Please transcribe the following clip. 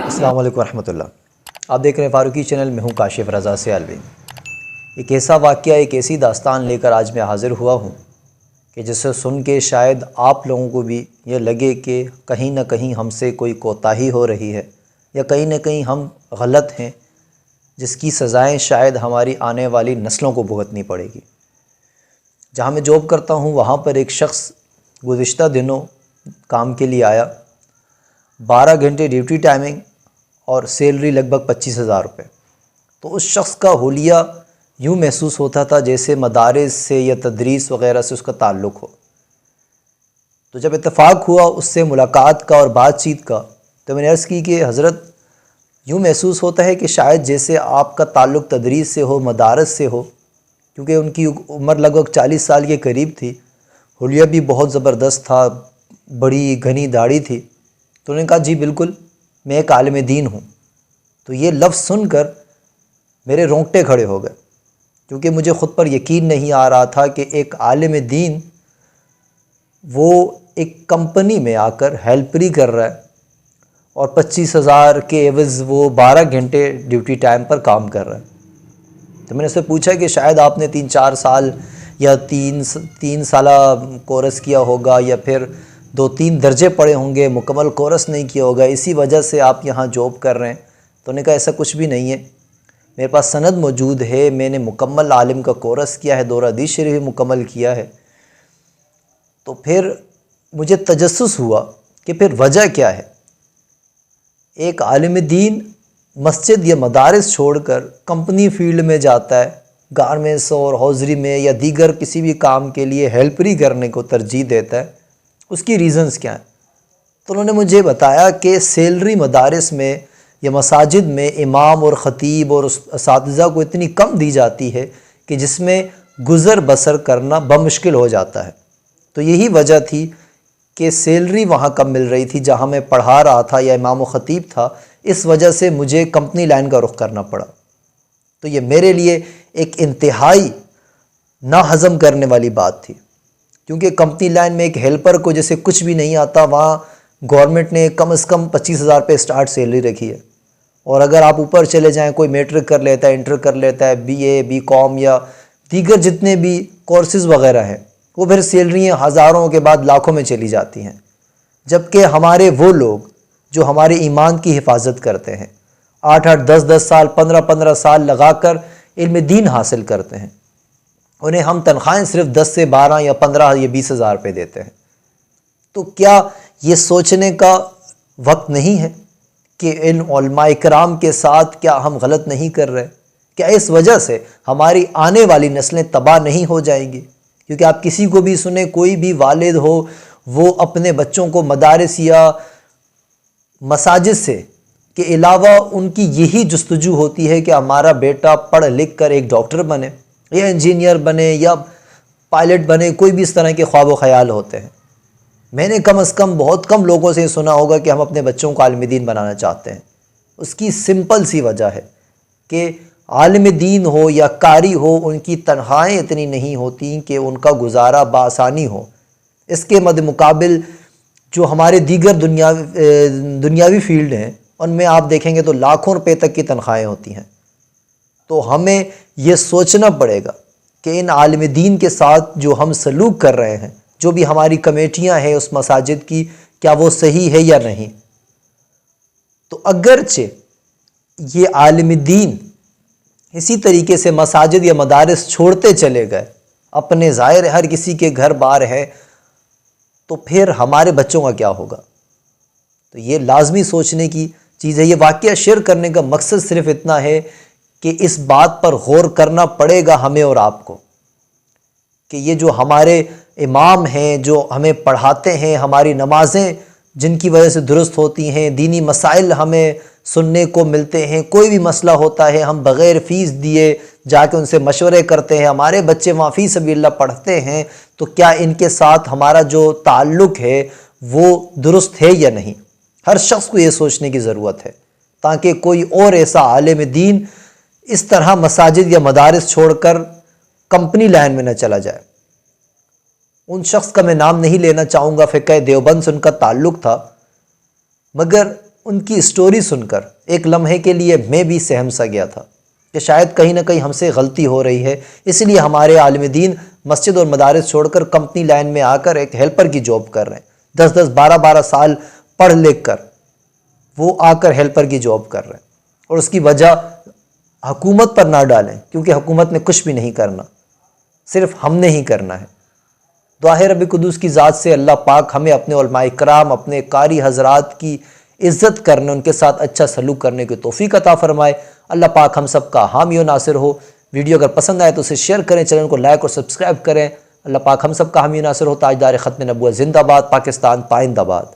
السلام علیکم ورحمۃ اللہ. آپ دیکھ رہے ہیں فاروقی چینل. میں ہوں کاشف رضا سیالوی. ایک ایسا واقعہ، ایک ایسی داستان لے کر آج میں حاضر ہوا ہوں کہ جسے سن کے شاید آپ لوگوں کو بھی یہ لگے کہ کہیں نہ کہیں ہم سے کوئی کوتاہی ہو رہی ہے، یا کہیں نہ کہیں ہم غلط ہیں، جس کی سزائیں شاید ہماری آنے والی نسلوں کو بھگتنی پڑے گی. جہاں میں جاب کرتا ہوں وہاں پر ایک شخص گزشتہ دنوں کام کے لیے آیا. 12 گھنٹے ڈیوٹی ٹائمنگ اور سیلری لگ بھگ 25,000 روپے. تو اس شخص کا حلیہ یوں محسوس ہوتا تھا جیسے مدارس سے یا تدریس وغیرہ سے اس کا تعلق ہو. تو جب اتفاق ہوا اس سے ملاقات کا اور بات چیت کا، تو میں نے عرض کی کہ حضرت یوں محسوس ہوتا ہے کہ شاید جیسے آپ کا تعلق تدریس سے ہو، مدارس سے ہو، کیونکہ ان کی عمر لگ بھگ 40 سال کے قریب تھی. حلیہ بھی بہت زبردست تھا، بڑی گھنی داڑھی تھی. تو انہوں نے کہا جی بالکل میں ایک عالم دین ہوں. تو یہ لفظ سن کر میرے رونگٹے کھڑے ہو گئے، کیونکہ مجھے خود پر یقین نہیں آ رہا تھا کہ ایک عالم دین وہ ایک کمپنی میں آ کر ہیلپری کر رہا ہے اور 25,000 کے عوض وہ 12 گھنٹے ڈیوٹی ٹائم پر کام کر رہا ہے. تو میں نے اس سے پوچھا کہ شاید آپ نے 3-4 سال یا تین سالہ کورس کیا ہوگا، یا پھر 2-3 درجے پڑھے ہوں گے، مکمل کورس نہیں کیا ہوگا، اسی وجہ سے آپ یہاں جاب کر رہے ہیں. تو انہوں نے کہا ایسا کچھ بھی نہیں ہے، میرے پاس سند موجود ہے، میں نے مکمل عالم کا کورس کیا ہے، دورہ حدیث شریف مکمل کیا ہے. تو پھر مجھے تجسس ہوا کہ پھر وجہ کیا ہے. ایک عالم دین مسجد یا مدارس چھوڑ کر کمپنی فیلڈ میں جاتا ہے، گارمنٹس اور حوزری میں یا دیگر کسی بھی کام کے لیے ہیلپری کرنے کو ترجیح دیتا ہے. اس کی ریزنز کیا ہیں؟ تو انہوں نے مجھے بتایا کہ سیلری مدارس میں یا مساجد میں امام اور خطیب اور اساتذہ کو اتنی کم دی جاتی ہے کہ جس میں گزر بسر کرنا بمشکل ہو جاتا ہے. تو یہی وجہ تھی کہ سیلری وہاں کم مل رہی تھی جہاں میں پڑھا رہا تھا یا امام و خطیب تھا. اس وجہ سے مجھے کمپنی لائن کا رخ کرنا پڑا. تو یہ میرے لیے ایک انتہائی ناہضم کرنے والی بات تھی، کیونکہ کمپنی لائن میں ایک ہیلپر کو جیسے کچھ بھی نہیں آتا، وہاں گورنمنٹ نے کم از کم 25,000 پہ سٹارٹ سیلری رکھی ہے. اور اگر آپ اوپر چلے جائیں، کوئی میٹرک کر لیتا ہے، انٹر کر لیتا ہے، بی اے، بی کام یا دیگر جتنے بھی کورسز وغیرہ ہیں، وہ پھر سیلریاں ہزاروں کے بعد لاکھوں میں چلی جاتی ہیں. جبکہ ہمارے وہ لوگ جو ہمارے ایمان کی حفاظت کرتے ہیں، 8-8 10-10 سال 15-15 سال لگا کر علم دین حاصل کرتے ہیں، انہیں ہم تنخواہیں صرف 10 سے 12 یا 15 یا 20,000 پہ دیتے ہیں. تو کیا یہ سوچنے کا وقت نہیں ہے کہ ان علماء کرام کے ساتھ کیا ہم غلط نہیں کر رہے؟ کیا اس وجہ سے ہماری آنے والی نسلیں تباہ نہیں ہو جائیں گی؟ کیونکہ آپ کسی کو بھی سنیں، کوئی بھی والد ہو، وہ اپنے بچوں کو مدارس یا مساجد سے کے علاوہ ان کی یہی جستجو ہوتی ہے کہ ہمارا بیٹا پڑھ لکھ کر ایک ڈاکٹر بنے یا انجینئر بنے یا پائلٹ بنے. کوئی بھی اس طرح کے خواب و خیال ہوتے ہیں. میں نے کم از کم بہت کم لوگوں سے سنا ہوگا کہ ہم اپنے بچوں کو عالم دین بنانا چاہتے ہیں. اس کی سمپل سی وجہ ہے کہ عالم دین ہو یا قاری ہو، ان کی تنخواہیں اتنی نہیں ہوتی کہ ان کا گزارا بآسانی ہو. اس کے مد مقابل جو ہمارے دیگر دنیاوی فیلڈ ہیں، ان میں آپ دیکھیں گے تو لاکھوں روپے تک کی تنخواہیں ہوتی ہیں. تو ہمیں یہ سوچنا پڑے گا کہ ان عالم دین کے ساتھ جو ہم سلوک کر رہے ہیں، جو بھی ہماری کمیٹیاں ہیں اس مساجد کی، کیا وہ صحیح ہے یا نہیں. تو اگرچہ یہ عالم دین اسی طریقے سے مساجد یا مدارس چھوڑتے چلے گئے، اپنے ظاہر ہر کسی کے گھر بار ہے، تو پھر ہمارے بچوں کا کیا ہوگا؟ تو یہ لازمی سوچنے کی چیز ہے. یہ واقعہ شیئر کرنے کا مقصد صرف اتنا ہے کہ اس بات پر غور کرنا پڑے گا ہمیں اور آپ کو کہ یہ جو ہمارے امام ہیں، جو ہمیں پڑھاتے ہیں، ہماری نمازیں جن کی وجہ سے درست ہوتی ہیں، دینی مسائل ہمیں سننے کو ملتے ہیں، کوئی بھی مسئلہ ہوتا ہے ہم بغیر فیس دیے جا کے ان سے مشورے کرتے ہیں، ہمارے بچے وہاں فی سبیل اللہ پڑھتے ہیں، تو کیا ان کے ساتھ ہمارا جو تعلق ہے وہ درست ہے یا نہیں؟ ہر شخص کو یہ سوچنے کی ضرورت ہے تاکہ کوئی اور ایسا عالم دین اس طرح مساجد یا مدارس چھوڑ کر کمپنی لائن میں نہ چلا جائے۔ ان شخص کا میں نام نہیں لینا چاہوں گا، فقہ دیوبند سے ان کا تعلق تھا، مگر ان کی اسٹوری سن کر ایک لمحے کے لیے میں بھی سہم سا گیا تھا کہ شاید کہیں نہ کہیں ہم سے غلطی ہو رہی ہے، اس لیے ہمارے عالم دین مسجد اور مدارس چھوڑ کر کمپنی لائن میں آ کر ایک ہیلپر کی جاب کر رہے ہیں۔ 10 12 سال پڑھ لکھ کر وہ آ کر ہیلپر کی جاب کر رہے ہیں، اور اس کی وجہ حکومت پر نہ ڈالیں، کیونکہ حکومت نے کچھ بھی نہیں کرنا، صرف ہم نے ہی کرنا ہے۔ دعا ہے رب قدوس کی ذات سے اللہ پاک ہمیں اپنے علماء کرام، اپنے قاری حضرات کی عزت کرنے، ان کے ساتھ اچھا سلوک کرنے کی توفیق عطا فرمائے۔ اللہ پاک ہم سب کا حامی و ناصر ہو۔ ویڈیو اگر پسند آئے تو اسے شیئر کریں، چینل کو لائک اور سبسکرائب کریں۔ اللہ پاک ہم سب کا حامی و ناصر ہو۔ تاجدار ختم نبوت زندہ باد، پاکستان پائندہ باد۔